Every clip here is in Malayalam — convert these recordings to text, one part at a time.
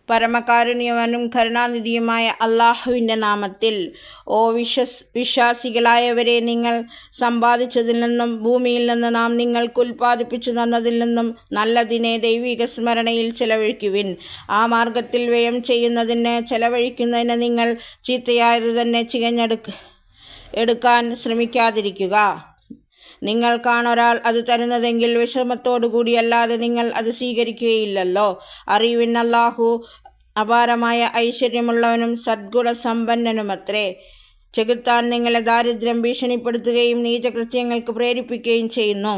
പരമകാരുണ്യവാനും കരുണാനിധിയുമായ അള്ളാഹുവിൻ്റെ നാമത്തിൽ. ഓ വിശ്വാസികളായവരെ, നിങ്ങൾ സമ്പാദിച്ചതിൽ നിന്നും ഭൂമിയിൽ നിന്ന് നാം നിങ്ങൾക്ക് ഉൽപ്പാദിപ്പിച്ചു തന്നതിൽ നിന്നും നല്ലതിനെ ദൈവിക സ്മരണയിൽ ചെലവഴിക്കുവിൻ. ആ മാർഗത്തിൽ വ്യയം ചെയ്യുന്നതിന് ചെലവഴിക്കുന്നതിന് നിങ്ങൾ ചീത്തയായത് തന്നെ എടുക്കാൻ ശ്രമിക്കാതിരിക്കുക. നിങ്ങൾക്കാണൊരാൾ അത് തരുന്നതെങ്കിൽ വിഷമത്തോടുകൂടിയല്ലാതെ നിങ്ങൾ അത് സ്വീകരിക്കുകയില്ലല്ലോ. അറിയുവിൻ, അല്ലാഹു അപാരമായ ഐശ്വര്യമുള്ളവനും സദ്ഗുണസമ്പന്നനുമത്രേ. ചെകുത്താൻ നിങ്ങളെ ദാരിദ്ര്യം ഭീഷണിപ്പെടുത്തുകയും നീചകൃത്യങ്ങൾക്ക് പ്രേരിപ്പിക്കുകയും ചെയ്യുന്നു.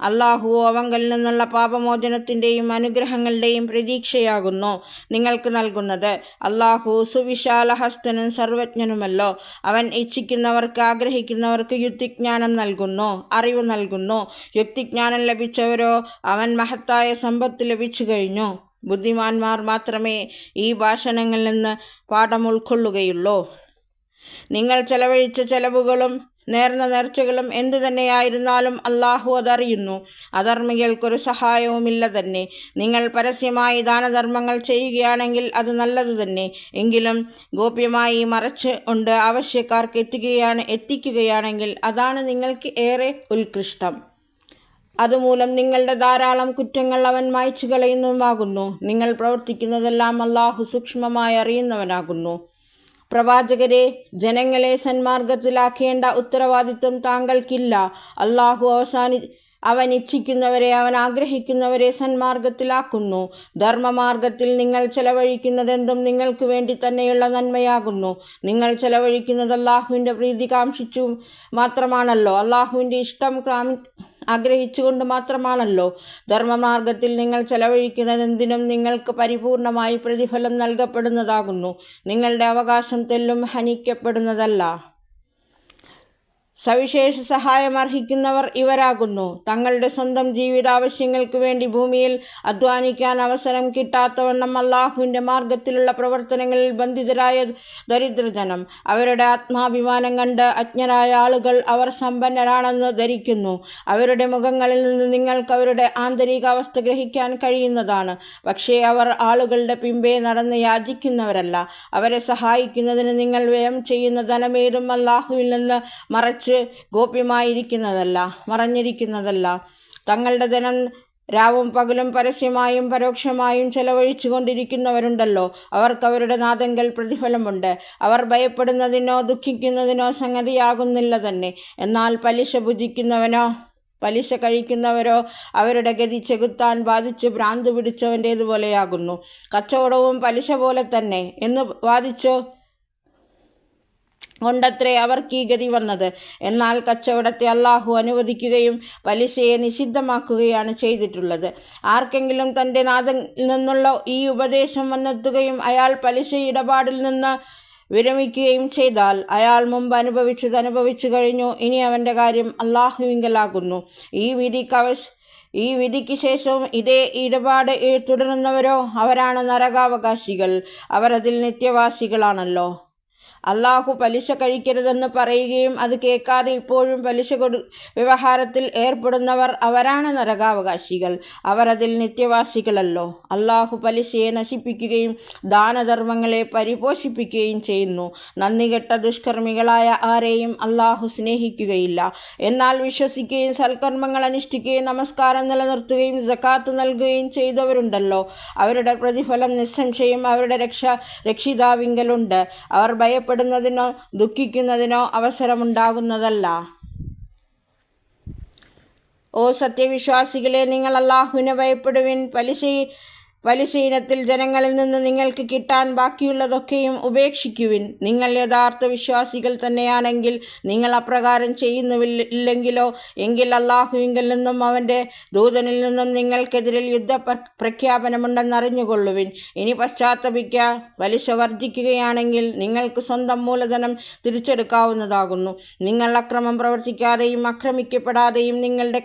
അല്ലാഹു അവങ്കൽ നിന്നുള്ള പാപമോചനത്തിൻ്റെയും അനുഗ്രഹങ്ങളുടെയും പ്രതീക്ഷയാകുന്നു നിങ്ങൾക്ക് നൽകുന്നത്. അല്ലാഹു സുവിശാലഹസ്തനും സർവജ്ഞനുമല്ലോ. അവൻ ഇച്ഛിക്കുന്നവർക്ക്, ആഗ്രഹിക്കുന്നവർക്ക് യുക്തിജ്ഞാനം നൽകുന്നു, അറിവ് നൽകുന്നു. യുക്തിജ്ഞാനം ലഭിച്ചവരോ അവൻ മഹത്തായ സമ്പത്ത് ലഭിച്ചു കഴിഞ്ഞു. ബുദ്ധിമാന്മാർ മാത്രമേ ഈ ഭാഷണങ്ങളിൽ നിന്ന് പാഠം ഉൾക്കൊള്ളുകയുള്ളൂ. നിങ്ങൾ ചെലവഴിച്ച ചെലവുകളും നേർന്ന നേർച്ചകളും എന്തു തന്നെയായിരുന്നാലും അല്ലാഹു അതറിയുന്നു. അധർമ്മികൾക്കൊരു സഹായവുമില്ല തന്നെ. നിങ്ങൾ പരസ്യമായി ദാനധർമ്മങ്ങൾ ചെയ്യുകയാണെങ്കിൽ അത് നല്ലത് തന്നെ. എങ്കിലും ഗോപ്യമായി മറച്ച് കൊണ്ട് ആവശ്യക്കാർക്ക് എത്തിക്കുകയാണെങ്കിൽ അതാണ് നിങ്ങൾക്ക് ഏറെ ഉത്കൃഷ്ടം. അതുമൂലം നിങ്ങളുടെ ധാരാളം കുറ്റങ്ങൾ അവൻ മായ്ച്ചു കളയുന്നതുമാകുന്നു. നിങ്ങൾ പ്രവർത്തിക്കുന്നതെല്ലാം അല്ലാഹു സൂക്ഷ്മമായി അറിയുന്നവനാകുന്നു. പ്രവാചകരെ, ജനങ്ങളെ സന്മാർഗത്തിലാക്കേണ്ട ഉത്തരവാദിത്വം താങ്കൾക്കില്ല. അല്ലാഹു അവൻ ഇച്ഛിക്കുന്നവരെ, അവൻ ആഗ്രഹിക്കുന്നവരെ സന്മാർഗത്തിലാക്കുന്നു. ധർമ്മമാർഗത്തിൽ നിങ്ങൾ ചെലവഴിക്കുന്നതെന്തും നിങ്ങൾക്ക് വേണ്ടി തന്നെയുള്ള നന്മയാകുന്നു. നിങ്ങൾ ചെലവഴിക്കുന്നത് അല്ലാഹുവിൻ്റെ പ്രീതി കാംക്ഷിച്ചു മാത്രമാണല്ലോ, അല്ലാഹുവിൻ്റെ ഇഷ്ടം ആഗ്രഹിച്ചുകൊണ്ട് മാത്രമാണല്ലോ. ധർമ്മമാർഗത്തിൽ നിങ്ങൾ ചെലവഴിക്കുന്നതെന്തിനും നിങ്ങൾക്ക് പരിപൂർണമായി പ്രതിഫലം നൽകപ്പെടുന്നതാകുന്നു. നിങ്ങളുടെ അവകാശം തെല്ലും ഹനിക്കപ്പെടുന്നതല്ല. സവിശേഷ സഹായം അർഹിക്കുന്നവർ ഇവരാകുന്നു. തങ്ങളുടെ സ്വന്തം ജീവിതാവശ്യങ്ങൾക്ക് വേണ്ടി ഭൂമിയിൽ അധ്വാനിക്കാൻ അവസരം കിട്ടാത്തവണ്ണം അല്ലാഹുവിൻ്റെ മാർഗത്തിലുള്ള പ്രവർത്തനങ്ങളിൽ ബന്ധിതരായ ദരിദ്രജനം. അവരുടെ ആത്മാഭിമാനം കണ്ട് അജ്ഞരായ ആളുകൾ അവർ സമ്പന്നരാണെന്ന് ധരിക്കുന്നു. അവരുടെ മുഖങ്ങളിൽ നിന്ന് നിങ്ങൾക്ക് അവരുടെ ആന്തരികാവസ്ഥ ഗ്രഹിക്കാൻ കഴിയുന്നതാണ്. പക്ഷേ അവർ ആളുകളുടെ പിമ്പെ നടന്ന് യാചിക്കുന്നവരല്ല. അവരെ സഹായിക്കുന്നതിന് നിങ്ങൾ വ്യയം ചെയ്യുന്ന ധനമേതും അല്ലാഹുവിൽ നിന്ന് മറഞ്ഞിരിക്കുന്നതല്ല. തങ്ങളുടെ ധനം രാവും പകലും പരസ്യമായും പരോക്ഷമായും ചെലവഴിച്ചു കൊണ്ടിരിക്കുന്നവരുണ്ടല്ലോ, അവർക്ക് അവരുടെ നാഥങ്കൽ പ്രതിഫലമുണ്ട്. അവർ ഭയപ്പെടുന്നതിനോ ദുഃഖിക്കുന്നതിനോ സംഗതിയാകുന്നില്ല തന്നെ. എന്നാൽ പലിശ കഴിക്കുന്നവരോ അവരുടെ ഗതി ചെകുത്താൻ ബാധിച്ച് ഭ്രാന്ത് പിടിച്ചവൻ്റേതുപോലെയാകുന്നു. കച്ചവടവും പലിശ പോലെ തന്നെ എന്ന് വാദിച്ചോ കൊണ്ടത്രേ അവർക്ക് ഈ ഗതി വന്നത്. എന്നാൽ കച്ചവടത്തെ അല്ലാഹു അനുവദിക്കുകയും പലിശയെ നിഷിദ്ധമാക്കുകയാണ് ചെയ്തിട്ടുള്ളത്. ആർക്കെങ്കിലും തൻ്റെ നാഥനിൽ നിന്നുള്ള ഈ ഉപദേശം വന്നെത്തുകയും അയാൾ പലിശ ഇടപാടിൽ നിന്ന് വിരമിക്കുകയും ചെയ്താൽ അയാൾ മുമ്പ് അനുഭവിച്ചു കഴിഞ്ഞു. ഇനി അവൻ്റെ കാര്യം അല്ലാഹുവിങ്കലാകുന്നു. ഈ വിധിക്ക് ശേഷവും ഇതേ ഇടപാട് തുടരുന്നവരോ അവരാണ് നരകാവകാശികൾ. അവർ അതിൽ നിത്യവാസികളാണല്ലോ. അല്ലാഹു പലിശ കഴിക്കരുതെന്ന് പറയുകയും അത് കേൾക്കാതെ ഇപ്പോഴും പലിശ വ്യവഹാരത്തിൽ ഏർപ്പെടുന്നവർ അവരാണ് നരകാവകാശികൾ. അവർ അതിൽ നിത്യവാസികളല്ലോ. അല്ലാഹു പലിശയെ നശിപ്പിക്കുകയും ദാനധർമ്മങ്ങളെ പരിപോഷിപ്പിക്കുകയും ചെയ്യുന്നു. നന്ദികെട്ട ദുഷ്കർമ്മികളായ ആരെയും അല്ലാഹു സ്നേഹിക്കുകയില്ല. എന്നാൽ വിശ്വസിക്കുകയും സൽക്കർമ്മങ്ങൾ അനുഷ്ഠിക്കുകയും നമസ്കാരം നിലനിർത്തുകയും സകാത്ത് നൽകുകയും ചെയ്തവരുണ്ടല്ലോ, അവരുടെ പ്രതിഫലം നിസ്സംശയം അവരുടെ രക്ഷിതാവിങ്കലുണ്ട്. അവർ ഭയപ്പെടുന്നതിനോ ദുഃഖിക്കുന്നതിനോ അവസരമുണ്ടാകുന്നതല്ല. ഓ സത്യവിശ്വാസികളെ, നിങ്ങൾ അല്ലാഹുവിനെ ഭയപ്പെടുവിൻ. പലിശ ഇനത്തിൽ ജനങ്ങളിൽ നിന്ന് നിങ്ങൾക്ക് കിട്ടാൻ ബാക്കിയുള്ളതൊക്കെയും ഉപേക്ഷിക്കുവിൻ. നിങ്ങൾ യഥാർത്ഥ വിശ്വാസികൾ തന്നെയാണെങ്കിൽ. നിങ്ങൾ അപ്രകാരം ചെയ്യുന്നില്ലെങ്കിലോ എങ്കിൽ അല്ലാഹുവിങ്കിൽ നിന്നും അവൻ്റെ ദൂതനിൽ നിന്നും നിങ്ങൾക്കെതിരിൽ യുദ്ധ പ്രഖ്യാപനമുണ്ടെന്നറിഞ്ഞുകൊള്ളുവിൻ. ഇനി പശ്ചാത്തപിക്കുക. പലിശ വർജിക്കുകയാണെങ്കിൽ നിങ്ങൾക്ക് സ്വന്തം മൂലധനം തിരിച്ചെടുക്കാവുന്നതാകുന്നു. നിങ്ങൾ അക്രമം പ്രവർത്തിക്കാതെയും ആക്രമിക്കപ്പെടാതെയും നിങ്ങളുടെ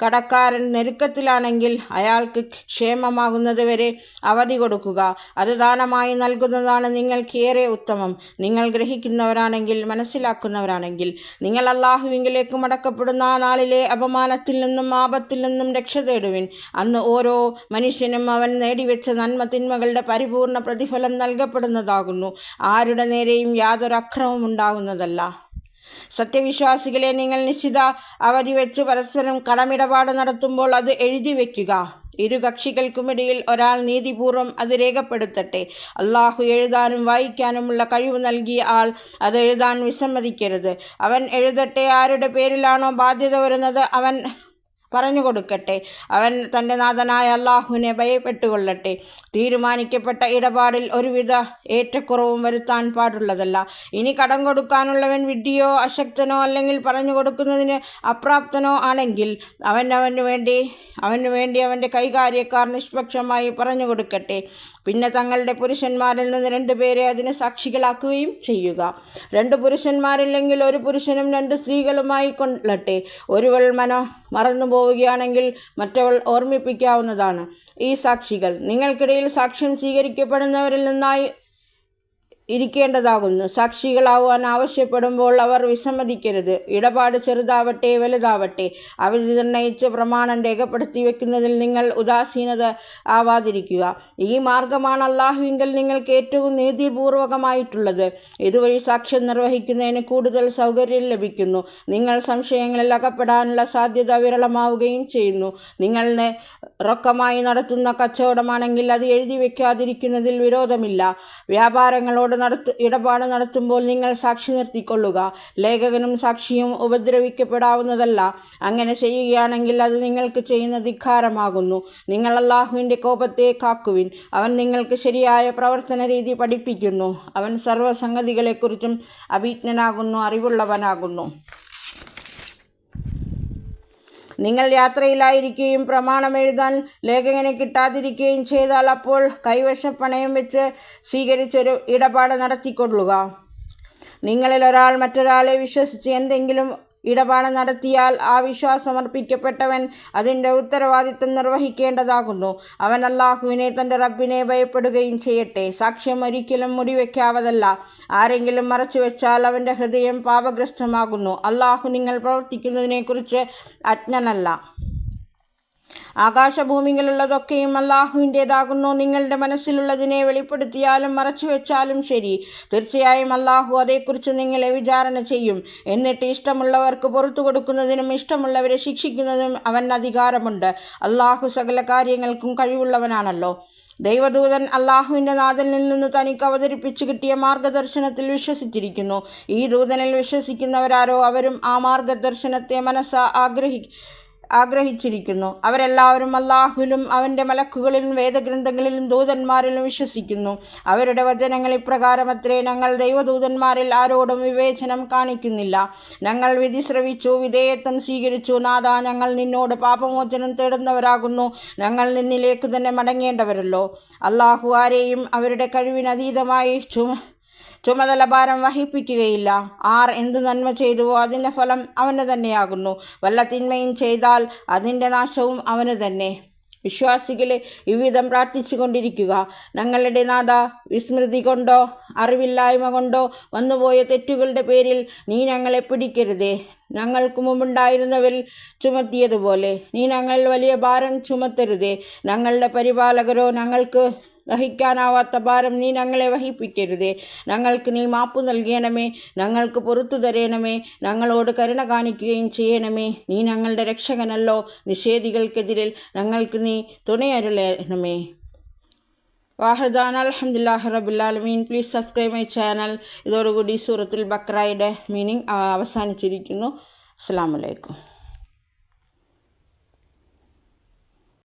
കടക്കാരൻ ഞെരുക്കത്തിലാണെങ്കിൽ അയാൾക്ക് ക്ഷേമമാകുന്ന ആകുന്നതുവരെ അവധി കൊടുക്കുക. അത് ദാനമായി നൽകുന്നതാണ് നിങ്ങൾക്കേറെ ഉത്തമം. നിങ്ങൾ ഗ്രഹിക്കുന്നവരാണെങ്കിൽ, മനസ്സിലാക്കുന്നവരാണെങ്കിൽ. നിങ്ങൾ അല്ലാഹുവിങ്കലേക്ക് മടക്കപ്പെടുന്ന ആ നാളിലെ അപമാനത്തിൽ നിന്നും ആപത്തിൽ നിന്നും രക്ഷ തേടുവിൻ. അന്ന് ഓരോ മനുഷ്യനും അവൻ നേടിവെച്ച നന്മ തിന്മകളുടെ പരിപൂർണ പ്രതിഫലം നൽകപ്പെടുന്നതാകുന്നു. ആരുടെ നേരെയും യാതൊരു അക്രമവും ഉണ്ടാകുന്നതല്ല. സത്യവിശ്വാസികളെ, നിങ്ങൾ നിശ്ചിത അവധി വെച്ച് പരസ്പരം കടമിടപാട് നടത്തുമ്പോൾ അത് എഴുതി വയ്ക്കുക. ഇരു കക്ഷികൾക്കുമിടയിൽ ഒരാൾ നീതിപൂർവം അത് രേഖപ്പെടുത്തട്ടെ. അല്ലാഹു എഴുതാനും വായിക്കാനുമുള്ള കഴിവ് നൽകിയ ആൾ അത് എഴുതാൻ വിസമ്മതിക്കരുത്. അവൻ എഴുതട്ടെ. ആരുടെ പേരിലാണോ ബാധ്യത വരുന്നത് അവൻ പറഞ്ഞു കൊടുക്കട്ടെ. അവൻ തൻ്റെ നാഥനായ അല്ലാഹുവിനെ ഭയപ്പെട്ടുകൊള്ളട്ടെ. തീരുമാനിക്കപ്പെട്ട ഇടപാടിൽ ഒരുവിധ ഏറ്റക്കുറവും വരുത്താൻ പാടുള്ളതല്ല. ഇനി കടം കൊടുക്കാനുള്ളവൻ വിഡ്ഢിയോ അശക്തനോ അല്ലെങ്കിൽ പറഞ്ഞു കൊടുക്കുന്നതിന് അപ്രാപ്തനോ ആണെങ്കിൽ അവനു വേണ്ടി അവൻ്റെ കൈകാര്യക്കാർ നിഷ്പക്ഷമായി പറഞ്ഞു കൊടുക്കട്ടെ. പിന്നെ തങ്ങളുടെ പുരുഷന്മാരിൽ നിന്ന് 2 പേരെ അതിന് സാക്ഷികളാക്കുകയും ചെയ്യുക. 2 പുരുഷന്മാരില്ലെങ്കിൽ ഒരു പുരുഷനും 2 സ്ത്രീകളുമായി കൊള്ളട്ടെ. ഒരുവൾ മറന്നു പോവുകയാണെങ്കിൽ മറ്റവൾ ഓർമ്മിപ്പിക്കാവുന്നതാണ്. ഈ സാക്ഷികൾ നിങ്ങൾക്കിടയിൽ സാക്ഷ്യം സ്വീകരിക്കപ്പെടുന്നവരിൽ നിന്നായി ഇരിക്കേണ്ടതാകുന്നു. സാക്ഷികളാവാൻ ആവശ്യപ്പെടുമ്പോൾ അവർ വിസമ്മതിക്കരുത്. ഇടപാട് ചെറുതാവട്ടെ വലുതാവട്ടെ, അവധി നിർണയിച്ച് പ്രമാണം രേഖപ്പെടുത്തി വെക്കുന്നതിൽ നിങ്ങൾ ഉദാസീനത ആവാതിരിക്കുക. ഈ മാർഗമാണ് അല്ലാഹുവിങ്കൽ നിങ്ങൾക്ക് ഏറ്റവും നീതിപൂർവകമായിട്ടുള്ളത്. ഇതുവഴി സാക്ഷ്യം നിർവഹിക്കുന്നതിന് കൂടുതൽ സൗകര്യം ലഭിക്കുന്നു. നിങ്ങൾ സംശയങ്ങളിൽ അകപ്പെടാനുള്ള സാധ്യത വിരളമാവുകയും ചെയ്യുന്നു. നിങ്ങൾ റൊക്കമായി നടത്തുന്ന കച്ചവടമാണെങ്കിൽ അത് എഴുതി വയ്ക്കാതിരിക്കുന്നതിൽ വിരോധമില്ല. വ്യാപാരങ്ങളോട് ഇടപാട് നടത്തുമ്പോൾ നിങ്ങൾ സാക്ഷി നിർത്തിക്കൊള്ളുക. ലേഖകനും സാക്ഷിയും ഉപദ്രവിക്കപ്പെടാവുന്നതല്ല. അങ്ങനെ ചെയ്യുകയാണെങ്കിൽ അത് നിങ്ങൾക്ക് ചെയ്യുന്ന ധിക്കാരമാകുന്നു. നിങ്ങൾ അല്ലാഹുവിൻ്റെ കോപത്തെ കാക്കുവിൻ. അവൻ നിങ്ങൾക്ക് ശരിയായ പ്രവർത്തന രീതി പഠിപ്പിക്കുന്നു. അവൻ സർവ്വസംഗതികളെക്കുറിച്ചും അഭിജ്ഞനാകുന്നു, അറിവുള്ളവനാകുന്നു. നിങ്ങൾ യാത്രയിലായിരിക്കുകയും പ്രമാണം എഴുതാൻ ലേഖകനെ കിട്ടാതിരിക്കുകയും ചെയ്താൽ അപ്പോൾ കൈവശ പണയം വെച്ച് സ്വീകരിച്ചൊരു ഇടപാട് നടത്തിക്കൊള്ളുക. നിങ്ങളിൽ ഒരാൾ മറ്റൊരാളെ വിശ്വസിച്ച് എന്തെങ്കിലും ഇടപാട് നടത്തിയാൽ ആ വിശ്വാസമർപ്പിക്കപ്പെട്ടവൻ അതിൻ്റെ ഉത്തരവാദിത്തം നിർവഹിക്കേണ്ടതാകുന്നു. അവൻ അല്ലാഹുവിനെ, തൻ്റെ റബ്ബിനെ ഭയപ്പെടുകയും ചെയ്യട്ടെ. സാക്ഷ്യം ഒരിക്കലും മുടിവെക്കാവതല്ല. ആരെങ്കിലും മറച്ചുവെച്ചാൽ അവൻ്റെ ഹൃദയം പാപഗ്രസ്തമാകുന്നു. അല്ലാഹു നിങ്ങൾ പ്രവർത്തിക്കുന്നതിനെക്കുറിച്ച് അജ്ഞനല്ല. ആകാശഭൂമികളുള്ളതൊക്കെയും അല്ലാഹുവിൻ്റേതാകുന്നു. നിങ്ങളുടെ മനസ്സിലുള്ളതിനെ വെളിപ്പെടുത്തിയാലും മറച്ചുവെച്ചാലും ശരി, തീർച്ചയായും അല്ലാഹു അതേക്കുറിച്ച് നിങ്ങളെ വിചാരണ ചെയ്യും. എന്നിട്ട് ഇഷ്ടമുള്ളവർക്ക് പുറത്തു കൊടുക്കുന്നതിനും ഇഷ്ടമുള്ളവരെ ശിക്ഷിക്കുന്നതിനും അവന് അധികാരമുണ്ട്. അല്ലാഹു സകല കാര്യങ്ങൾക്കും കഴിവുള്ളവനാണല്ലോ. ദൈവദൂതൻ അല്ലാഹുവിൻ്റെ നാഥനിൽ നിന്ന് തനിക്ക് അവതരിപ്പിച്ചു കിട്ടിയ മാർഗദർശനത്തിൽ വിശ്വസിച്ചിരിക്കുന്നു. ഈ ദൂതനിൽ വിശ്വസിക്കുന്നവരാരോ അവരും ആ മാർഗദർശനത്തെ ആഗ്രഹിച്ചിരിക്കുന്നു. അവരെല്ലാവരും അല്ലാഹുവിലും അവൻ്റെ മലക്കുകളിലും വേദഗ്രന്ഥങ്ങളിലും ദൂതന്മാരിലും വിശ്വസിക്കുന്നു. അവരുടെ വചനങ്ങൾ ഇപ്രകാരമത്രേ: ഞങ്ങൾ ദൈവദൂതന്മാരിൽ ആരോടും വിവേചനം കാണിക്കുന്നില്ല. ഞങ്ങൾ വിധി ശ്രവിച്ചു, വിധേയത്വം സ്വീകരിച്ചു. നാഥാ, ഞങ്ങൾ നിന്നോട് പാപമോചനം തേടുന്നവരാകുന്നു. ഞങ്ങൾ നിന്നിലേക്ക് തന്നെ മടങ്ങേണ്ടവരല്ലോ. അല്ലാഹു ആരെയും അവരുടെ കഴിവിനതീതമായി ചുമതലഭാരം വഹിപ്പിക്കുകയില്ല. ആർ എന്ത് നന്മ ചെയ്തുവോ അതിൻ്റെ ഫലം അവന് തന്നെയാകുന്നു. വല്ല തിന്മയും ചെയ്താൽ അതിൻ്റെ നാശവും അവന് തന്നെ. വിശ്വാസികളെ, ഇவ்விധം പ്രാർത്ഥിച്ചു കൊണ്ടിരിക്കുക: ഞങ്ങളുടെ നാഥ, വിസ്മൃതി കൊണ്ടോ അറിവില്ലായ്മ കൊണ്ടോ വന്നുപോയ തെറ്റുകളുടെ പേരിൽ നീ ഞങ്ങളെ പിടിക്കരുതേ. ഞങ്ങൾക്ക് മുമ്പുണ്ടായിരുന്നവരിൽ ചുമത്തിയതുപോലെ നീ ഞങ്ങളിൽ വലിയ ഭാരം ചുമത്തരുതേ. ഞങ്ങളുടെ പരിപാലകരോ, ഞങ്ങൾക്ക് വഹിക്കാനാവാത്ത ഭാരം നീ ഞങ്ങളെ വഹിപ്പിക്കരുതേ. ഞങ്ങൾക്ക് നീ മാപ്പു നൽകണമേ, ഞങ്ങൾക്ക് പുറത്തു തരണമേ, ഞങ്ങളോട് കരുണ കാണിക്കുകയും ചെയ്യണമേ. നീ ഞങ്ങളുടെ രക്ഷകനല്ലോ. നിഷേധികൾക്കെതിരിൽ ഞങ്ങൾക്ക് നീ തുണയരുളണമേ. വാഹിദാൻ അൽഹംദുലില്ലാഹി റബ്ബിൽ ആലമീൻ. Please subscribe my channel. ഇതോടുകൂടി സൂറത്തുൽ ബഖറയുടെ മീനിങ് അവസാനിച്ചിരിക്കുന്നു. അസ്സലാമു അലൈക്കും.